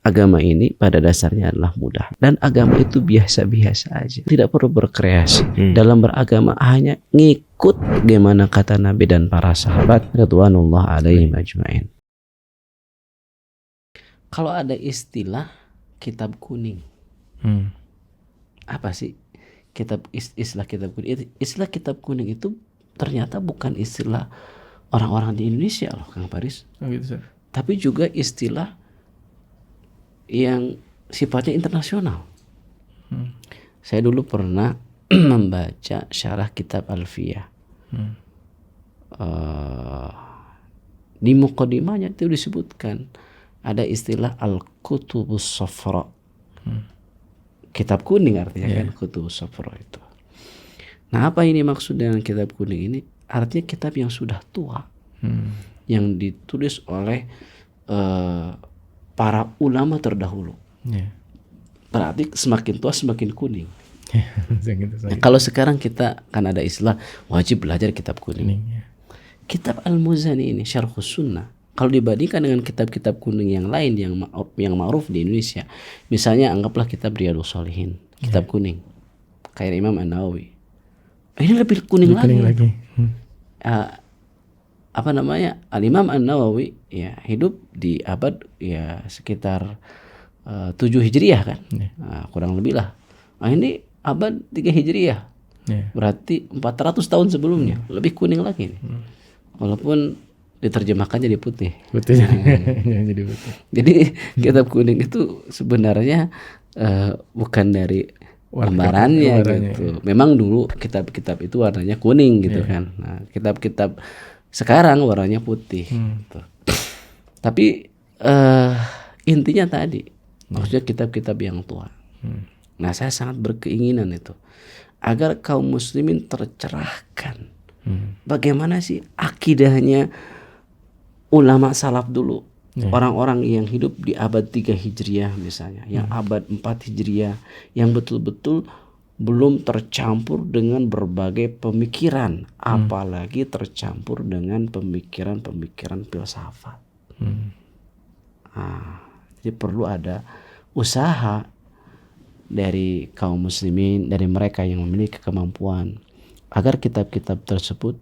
agama ini pada dasarnya adalah mudah, dan agama itu biasa-biasa aja, tidak perlu berkreasi. Dalam beragama hanya ngikut gimana kata Nabi dan para sahabat radhiyallahu alaihim ajmain. Kalau ada istilah kitab kuning, apa sih istilah kitab kuning? Istilah kitab kuning itu ternyata bukan istilah orang-orang di Indonesia loh, Kang Paris. Oh gitu, tapi juga istilah yang sifatnya internasional. Saya dulu pernah membaca syarah kitab Alfiyah. Di muqaddimahnya itu disebutkan ada istilah al-kutubus safra. Kitab kuning artinya kan kutubus safra itu. Nah, apa ini maksud dengan kitab kuning ini? Artinya kitab yang sudah tua, yang ditulis oleh para ulama terdahulu. Berarti semakin tua semakin kuning. Nah, kalau sekarang kita kan ada istilah wajib belajar kitab kuning. Kitab Al-Muzani ini Syarhus Sunnah, kalau dibandingkan dengan kitab-kitab kuning yang lain yang ma'ruf di Indonesia, misalnya anggaplah kitab Riyadhus Shalihin, kitab kuning kayak Imam An-Nawawi, ini lebih kuning lagi. Al-Imam An-Nawawi ya hidup di abad ya sekitar 7 Hijriah kan, kurang lebih lah. Nah, ini abad 3 Hijriah, berarti 400 tahun sebelumnya, lebih kuning lagi nih. Walaupun diterjemahkan jadi putih. Jadi putih. Jadi kitab kuning itu sebenarnya bukan dari gambarannya gitu. Memang dulu kitab-kitab itu warnanya kuning gitu kan. Nah, kitab-kitab sekarang warnanya putih. Gitu. Tapi intinya tadi, maksudnya kitab-kitab yang tua. Nah, saya sangat berkeinginan itu agar kaum muslimin tercerahkan. Bagaimana sih akidahnya ulama salaf dulu, orang-orang yang hidup di abad 3 Hijriah misalnya, yang abad 4 Hijriah, yang betul-betul belum tercampur dengan berbagai pemikiran, apalagi tercampur dengan pemikiran-pemikiran filsafat. Jadi perlu ada usaha dari kaum muslimin, dari mereka yang memiliki kemampuan, agar kitab-kitab tersebut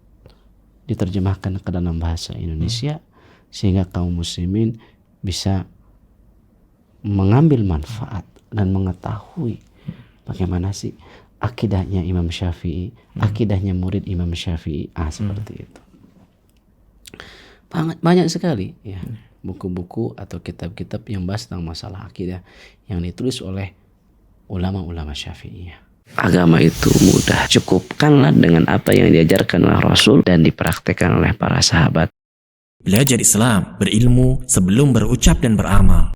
diterjemahkan ke dalam bahasa Indonesia, sehingga kaum muslimin bisa mengambil manfaat dan mengetahui bagaimana sih akidahnya Imam Syafi'i, akidahnya murid Imam Syafi'i, seperti itu. Banyak sekali ya buku-buku atau kitab-kitab yang bahas tentang masalah akidah yang ditulis oleh ulama-ulama Syafi'iyah. Agama itu mudah, cukupkanlah dengan apa yang diajarkan oleh Rasul dan dipraktekkan oleh para sahabat. Belajar Islam, berilmu sebelum berucap dan beramal.